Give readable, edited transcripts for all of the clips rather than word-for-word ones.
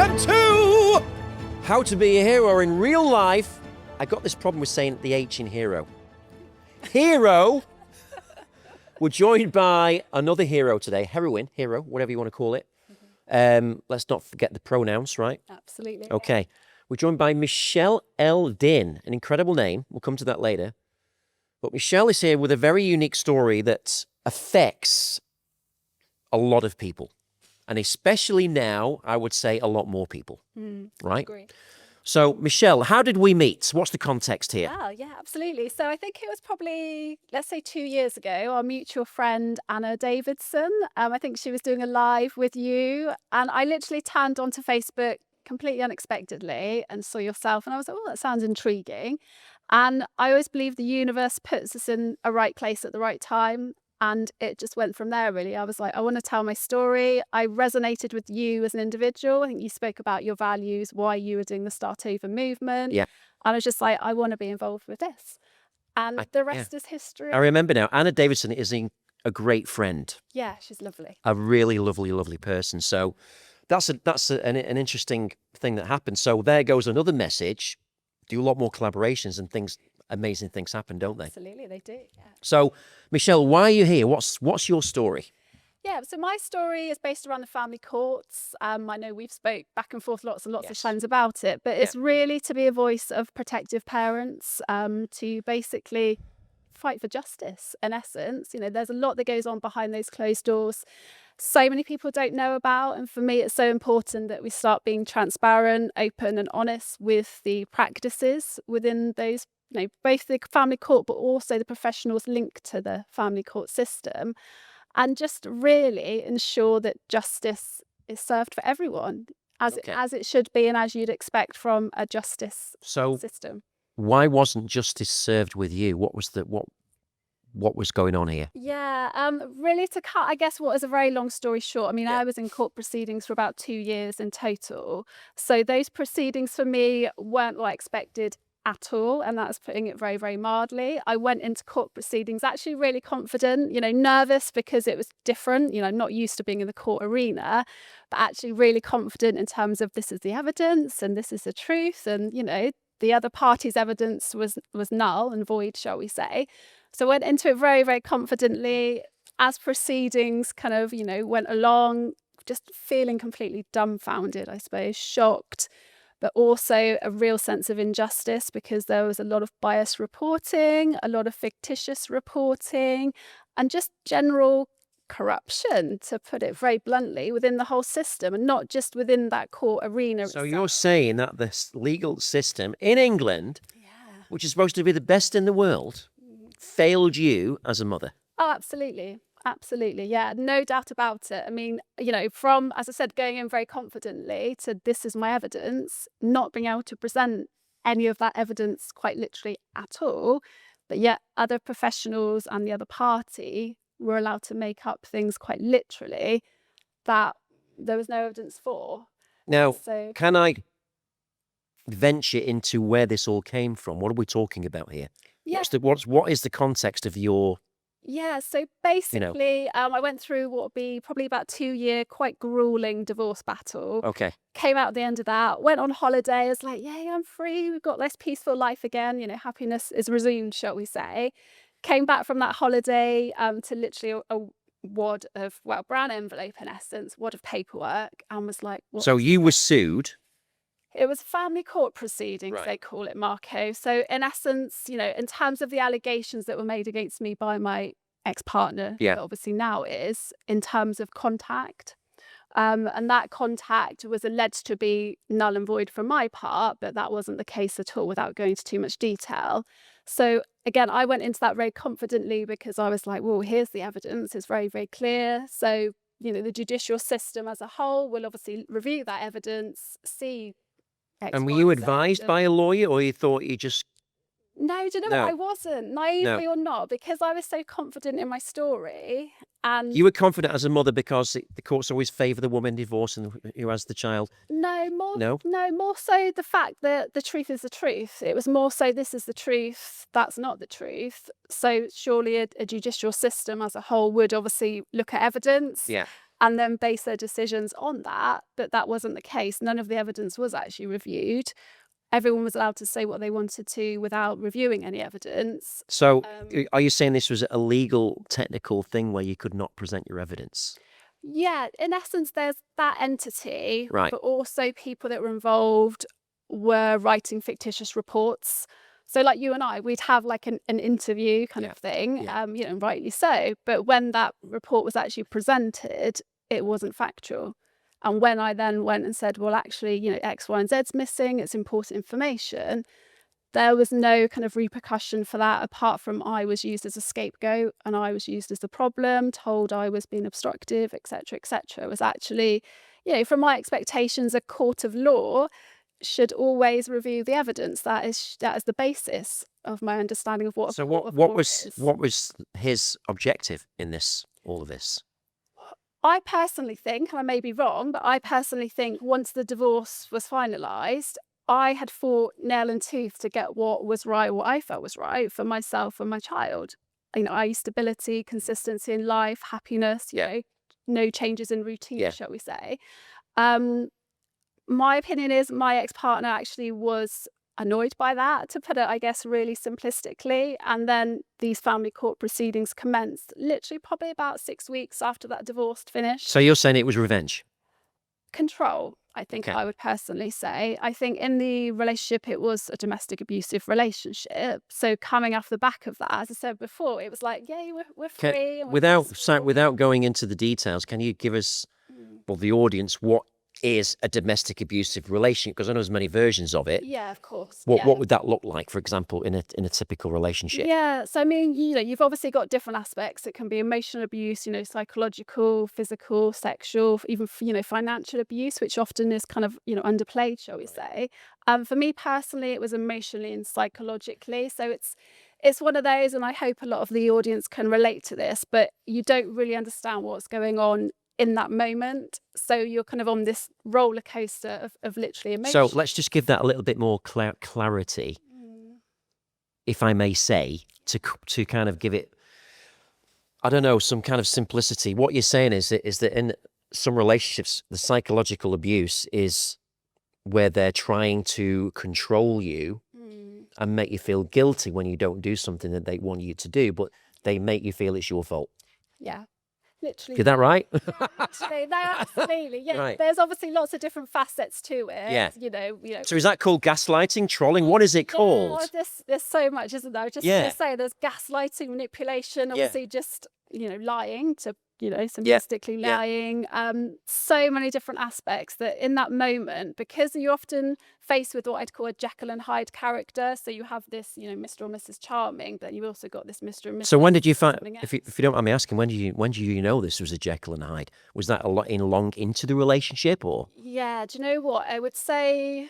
welcome to How to Be a Hero in Real Life. I got this problem with saying the H in hero. Hero. We're joined by another hero today. Heroine, hero, whatever you want to call it. Let's not forget the pronouns, right? Absolutely. Okay. We're joined by Michelle Elden, an incredible name. We'll come to that later. But Michelle is here with a very unique story that affects a lot of people. And especially now, I would say a lot more people, right? Agree. So, Michelle, how did we meet? What's the context here? Oh, yeah, absolutely. So I think it was probably, let's say 2 years ago, our mutual friend, Anna Davidson. I think she was doing a live with you. And I literally turned onto Facebook completely unexpectedly and saw yourself. And I was like, oh, that sounds intriguing. And I always believe the universe puts us in a right place at the right time. And it just went from there, really. I was like, I want to tell my story. I resonated with you as an individual. I think you spoke about your values, why you were doing the Start Over movement. Yeah. And I was just like, I want to be involved with this. And the rest is history. I remember now, Anna Davidson is a great friend. Yeah, she's lovely. A really lovely, lovely person. So that's an interesting thing that happened. So there goes another message. Do a lot more collaborations and things. Amazing things happen, don't they? Absolutely, they do. Yeah. So, Michelle, why are you here? What's your story? Yeah, so my story is based around the family courts. I know we've spoke back and forth lots and lots of times about it, but it's really to be a voice of protective parents, to basically fight for justice, in essence. You know, there's a lot that goes on behind those closed doors. So many people don't know about, and for me it's so important that we start being transparent, open and honest with the practices within those, you know, both the family court but also the professionals linked to the family court system, and just really ensure that justice is served for everyone as it should be and as you'd expect from a justice system. Why wasn't justice served with you? What was going on here? Yeah, really to cut, I guess, what is a very long story short. I mean, I was in court proceedings for about 2 years in total. So those proceedings for me weren't what I expected at all. And that's putting it very, very mildly. I went into court proceedings actually really confident, you know, nervous because it was different. You know, I'm not used to being in the court arena, but actually really confident in terms of this is the evidence and this is the truth. And, you know, the other party's evidence was null and void, shall we say. So I went into it very, very confidently. As proceedings kind of, you know, went along, just feeling completely dumbfounded, I suppose, shocked, but also a real sense of injustice because there was a lot of biased reporting, a lot of fictitious reporting, and just general corruption, to put it very bluntly, within the whole system and not just within that court arena. So you're saying that the legal system in England, which is supposed to be the best in the world, failed you as a mother? Oh, absolutely. Absolutely. Yeah, no doubt about it. I mean, you know, from, as I said, going in very confidently to this is my evidence, not being able to present any of that evidence quite literally at all, but yet other professionals and the other party were allowed to make up things quite literally that there was no evidence for. Now, can I venture into where this all came from? What are we talking about here? Yeah. What is the context of your... Yeah, so basically, I went through what would be probably about 2-year, quite grueling divorce battle. Okay. Came out at the end of that, went on holiday. I was like, yay, I'm free. We've got this peaceful life again. You know, happiness is resumed, shall we say. Came back from that holiday to literally a wad of, well, brown envelope in essence, wad of paperwork, and was like, what? So you were sued? It was family court proceedings, they call it, Marco. So in essence, you know, in terms of the allegations that were made against me by my ex-partner, that obviously now is, in terms of contact. And that contact was alleged to be null and void from my part, but that wasn't the case at all without going into too much detail. So again, I went into that very confidently because I was like, well, here's the evidence. It's very, very clear. So, you know, the judicial system as a whole will obviously review that evidence, see X, and were Y, you Z, advised by a lawyer, or you thought you just... No, do you know what? I wasn't, naively or not, because I was so confident in my story. And you were confident as a mother because the courts always favour the woman divorcing who has the child. No, more so the fact that the truth is the truth. It was more so this is the truth, that's not the truth. So surely a judicial system as a whole would obviously look at evidence. Yeah. and then base their decisions on that. But that wasn't the case. None of the evidence was actually reviewed. Everyone was allowed to say what they wanted to without reviewing any evidence. So are you saying this was a legal, technical thing where you could not present your evidence? Yeah, in essence, there's that entity, Right. but also people that were involved were writing fictitious reports. So like you and I, we'd have like an interview kind of thing, you know, and rightly so. But when that report was actually presented, it wasn't factual. And when I then went and said, well, actually, you know, X, Y, and Z's missing, it's important information, there was no kind of repercussion for that, apart from I was used as a scapegoat and I was used as the problem, told I was being obstructive, etc., etc. It was actually, you know, from my expectations, a court of law should always review the evidence. That is the basis of my understanding of what. So what was his objective in all of this? I personally think, and I may be wrong, but I personally think once the divorce was finalised, I had fought nail and tooth to get what was right, what I felt was right for myself and my child. You know, I stability, consistency in life, happiness, you know, no changes in routine, shall we say. My opinion is my ex-partner actually was annoyed by that, to put it, I guess, really simplistically. And then these family court proceedings commenced literally probably about 6 weeks after that divorce finished. So you're saying it was revenge? Control, I think I would personally say. I think in the relationship, it was a domestic abusive relationship. So coming off the back of that, as I said before, it was like, yay, we're free. Without going into the details, can you give us, well, the audience, what is a domestic abusive relationship? Because I know there's many versions of it. Yeah, of course. What would that look like, for example, in a typical relationship? Yeah, so I mean, you know, you've obviously got different aspects. It can be emotional abuse, you know, psychological, physical, sexual, even, you know, financial abuse, which often is kind of, you know, underplayed, shall we say. For me personally, it was emotionally and psychologically. So it's one of those, and I hope a lot of the audience can relate to this, but you don't really understand what's going on in that moment. So you're kind of on this roller coaster of literally emotion. So let's just give that a little bit more clarity, if I may say, to kind of give it, I don't know, some kind of simplicity. What you're saying is that in some relationships, the psychological abuse is where they're trying to control you and make you feel guilty when you don't do something that they want you to do, but they make you feel it's your fault. Yeah. Literally. Is that right? Yeah, actually, no, absolutely. Yeah. Right. There's obviously lots of different facets to it. Yeah. You know. So is that called gaslighting, trolling? What is it called? Yeah, there's so much, isn't there? I was just going to say there's gaslighting, manipulation, obviously just, you know, lying to, you know, simplistically lying. So many different aspects that in that moment, because you're often faced with what I'd call a Jekyll and Hyde character. So you have this, you know, Mr. or Mrs. Charming, but you also got this Mr. and Mrs. So when did you find, if you don't mind me asking, when did you know this was a Jekyll and Hyde? Was that long into the relationship, or? Yeah, do you know what? I would say,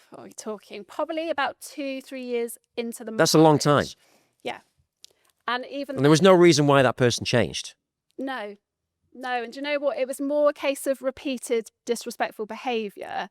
what are we talking? Probably about 2-3 years into the marriage. That's a long time. Yeah. And there was no reason why that person changed? No. And do you know what? It was more a case of repeated disrespectful behaviour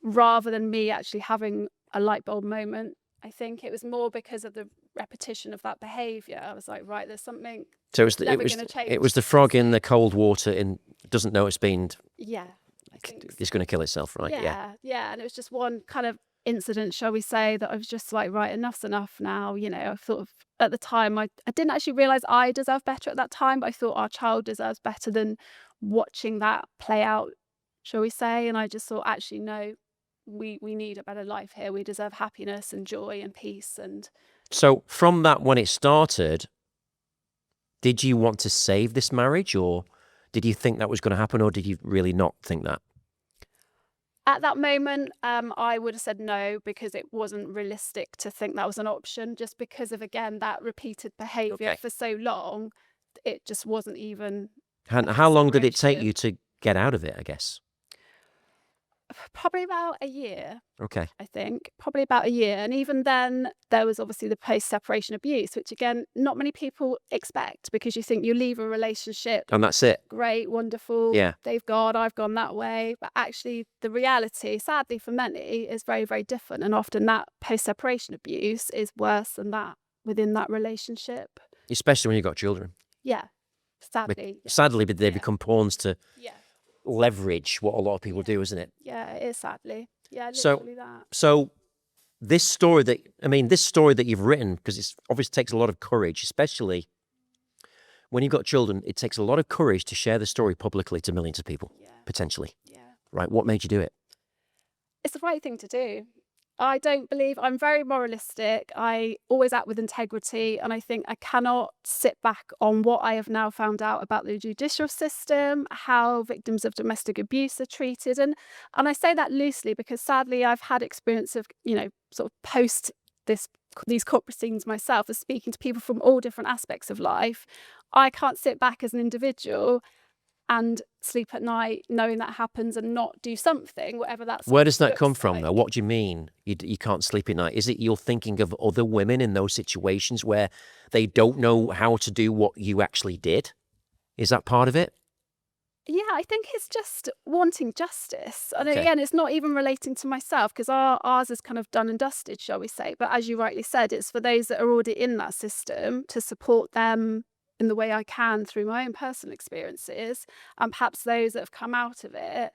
rather than me actually having a light bulb moment. I think it was more because of the repetition of that behaviour. I was like, right, there's something. So it was the frog in the cold water and doesn't know it's been. Yeah. I think it's going to kill itself, right? Yeah. And it was just one kind of incident, shall we say, that I was just like, right, enough's enough now. You know, I thought at the time, I didn't actually realise I deserved better at that time, but I thought our child deserves better than watching that play out, shall we say. And I just thought, actually, no, we need a better life here. We deserve happiness and joy and peace. And so from that, when it started, did you want to save this marriage, or did you think that was going to happen, or did you really not think that? At that moment, I would have said no, because it wasn't realistic to think that was an option, just because of, again, that repeated behaviour for so long. It just wasn't even. How long did it take you to get out of it, I guess? Probably about a year. Okay. I think probably about a year. And even then, there was obviously the post-separation abuse, which again, not many people expect, because you think you leave a relationship and that's it. Great, wonderful. Yeah. They've gone, I've gone that way. But actually, the reality, sadly for many, is very, very different. And often that post-separation abuse is worse than that within that relationship. Especially when you've got children. Yeah. Sadly. Sadly, but they become pawns to Yeah. leverage what a lot of people do, isn't it? Yeah, it is sadly. Yeah, So, literally that. so this story that you've written, because it obviously takes a lot of courage, especially when you've got children, it takes a lot of courage to share the story publicly to millions of people, potentially. Yeah. Right? What made you do it? It's the right thing to do. I don't believe, I'm very moralistic. I always act with integrity. And I think I cannot sit back on what I have now found out about the judicial system, how victims of domestic abuse are treated. And I say that loosely because sadly I've had experience of, sort of post these court proceedings myself, as speaking to people from all different aspects of life. I can't sit back as an individual and sleep at night knowing that happens and not do something, whatever that's. Where does that come from, though? What do you mean you can't sleep at night? Is it you're thinking of other women in those situations where they don't know how to do what you actually did? Is that part of it? Yeah, I think it's just wanting justice. And Okay. again, it's not even relating to myself because ours is kind of done and dusted, shall we say. But as you rightly said, it's for those that are already in that system to support them in the way I can through my own personal experiences, and perhaps those that have come out of it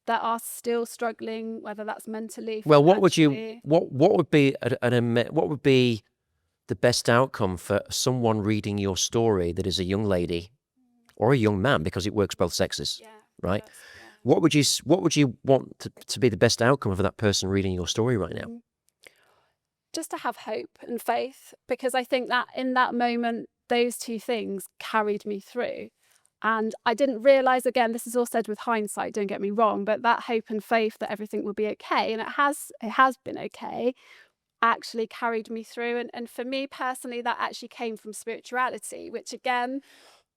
that are still struggling, whether that's mentally. Well, what would be what would be the best outcome for someone reading your story that is a young lady or a young man, because it works both sexes, right? Does, yeah. What would you want to be the best outcome for that person reading your story right now? Just to have hope and faith, because I think that in that moment, those two things carried me through. And I didn't realise, again, this is all said with hindsight, don't get me wrong, but that hope and faith that everything will be okay, and it has been okay, actually carried me through. And for me personally, that actually came from spirituality, which again,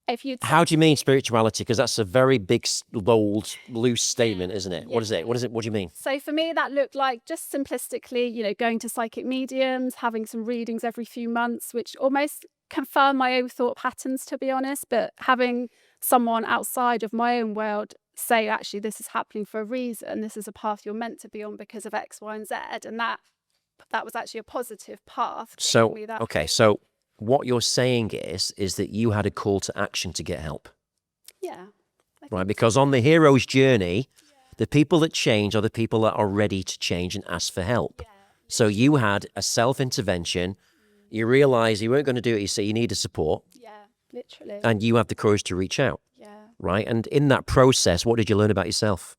if you How do you mean spirituality? Because that's a very big, bold, loose statement, isn't it? What is it? What do you mean? So for me, that looked like just simplistically, going to psychic mediums, having some readings every few months, which almost confirm my own thought patterns, to be honest, but having someone outside of my own world say, actually, this is happening for a reason. This is a path you're meant to be on because of X, Y, and Z. And that was actually a positive path. So, okay, so what you're saying is that you had a call to action to get help. Yeah. Right, because on the hero's journey, the people that change are the people that are ready to change and ask for help. So you had a self-intervention. You realised you weren't going to do it, so you needed support. Yeah, literally. And you have the courage to reach out. Yeah. Right, and in that process, what did you learn about yourself?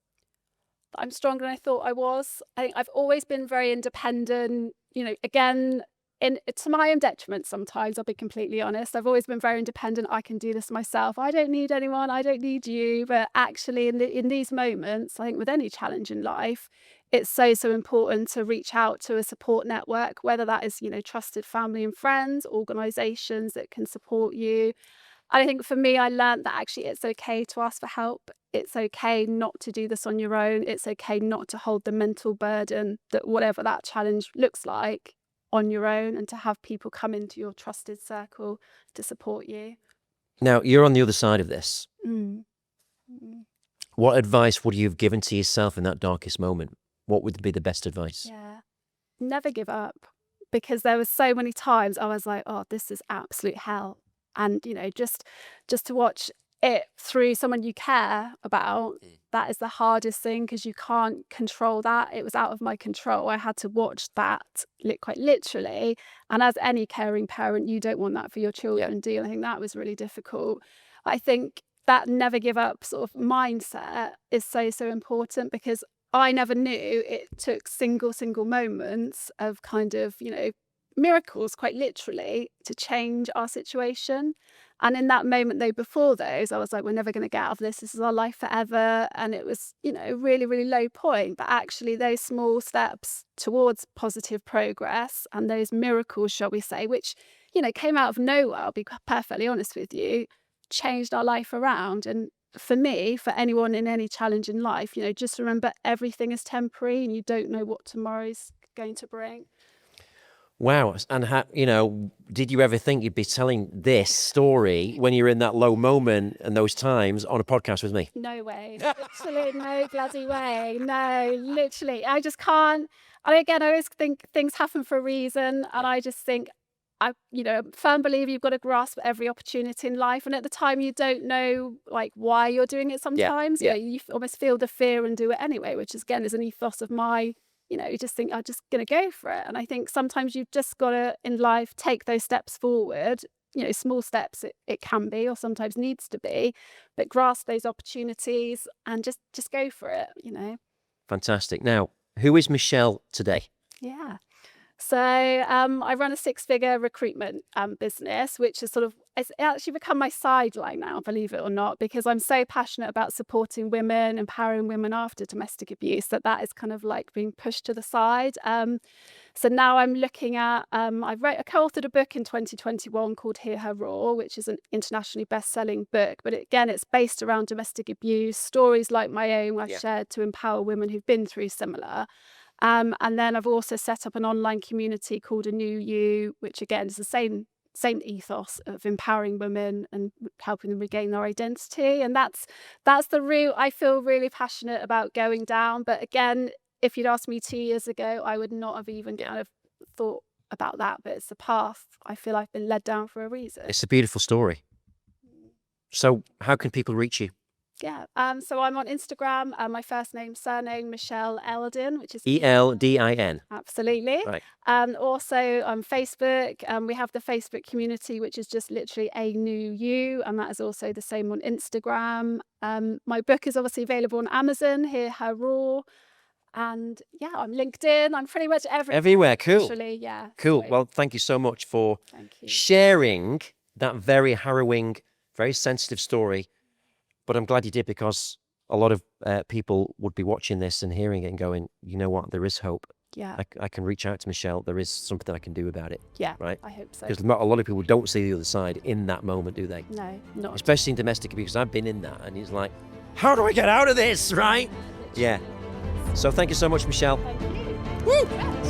I'm stronger than I thought I was. I think I've always been very independent, again, to my own detriment sometimes, I'll be completely honest. I've always been very independent. I can do this myself. I don't need anyone. I don't need you. But actually, in these moments, I think with any challenge in life, it's so important to reach out to a support network, whether that is, trusted family and friends, organisations that can support you. And I think for me, I learned that actually it's okay to ask for help. It's okay not to do this on your own. It's okay not to hold the mental burden that whatever that challenge looks like on your own, and to have people come into your trusted circle to support you. Now, you're on the other side of this. Mm. What advice would you have given to yourself in that darkest moment? What would be the best advice? Yeah, never give up, because there was so many times I was like, oh, this is absolute hell. And, just to watch it through someone you care about, that is the hardest thing, because you can't control that. It was out of my control. I had to watch that quite literally. And as any caring parent, you don't want that for your children, do you? I think that was really difficult. I think that never give up sort of mindset is so important, because I never knew it took single moments of kind of, miracles, quite literally, to change our situation. And in that moment, though, before those, I was like, we're never going to get out of this. This is our life forever. And it was, really, really low point. But actually, those small steps towards positive progress and those miracles, shall we say, which, came out of nowhere, I'll be perfectly honest with you, changed our life around. And for me, for anyone in any challenge in life, just remember everything is temporary and you don't know what tomorrow's going to bring. Wow. And did you ever think you'd be telling this story when you're in that low moment and those times on a podcast with me? No way. Absolutely no bloody way. No, literally. I just can't. And again, I always think things happen for a reason. And I just think I, a firm believer you've got to grasp every opportunity in life. And at the time, you don't know like why you're doing it sometimes. Yeah. You almost feel the fear and do it anyway, which is, again, is an ethos of my, you just think, I'm just going to go for it. And I think sometimes you've just got to, in life, take those steps forward. Small steps it can be, or sometimes needs to be, but grasp those opportunities and just go for it, Fantastic. Now, who is Michelle today? Yeah. So I run a 6-figure recruitment business, which is it's actually become my sideline now, believe it or not, because I'm so passionate about supporting women, empowering women after domestic abuse, that is kind of like being pushed to the side. So now I'm looking at, I co-authored a book in 2021 called Hear Her Roar, which is an internationally best-selling book. But again, it's based around domestic abuse, stories like my own I've shared to empower women who've been through similar. And then I've also set up an online community called A New You, which again is the same ethos of empowering women and helping them regain their identity. And that's I feel really passionate about going down. But again, if you'd asked me 2 years ago, I would not have even kind of thought about that. But it's a path I feel I've been led down for a reason. It's a beautiful story. So how can people reach you? Yeah. So I'm on Instagram, my first name, surname, Michelle Elden, which is Eldin. Absolutely. Right. And also on Facebook, we have the Facebook community, which is just literally A New You, and that is also the same on Instagram. My book is obviously available on Amazon, Hear Her Roar. And yeah, I'm LinkedIn. I'm pretty much everywhere. Cool. Actually, yeah. Cool. So, Well, thank you so much for thank you. sharing that very harrowing, very sensitive story. But I'm glad you did, because a lot of people would be watching this and hearing it and going, you know what, there is hope. Yeah. I can reach out to Michelle. There is something I can do about it. Yeah. Right. I hope so. Because a lot of people don't see the other side in that moment, do they? No, not. Especially in domestic abuse. I've been in that, and it's like, how do I get out of this? Right? Yeah. So thank you so much, Michelle. Thank you. Woo! Yeah.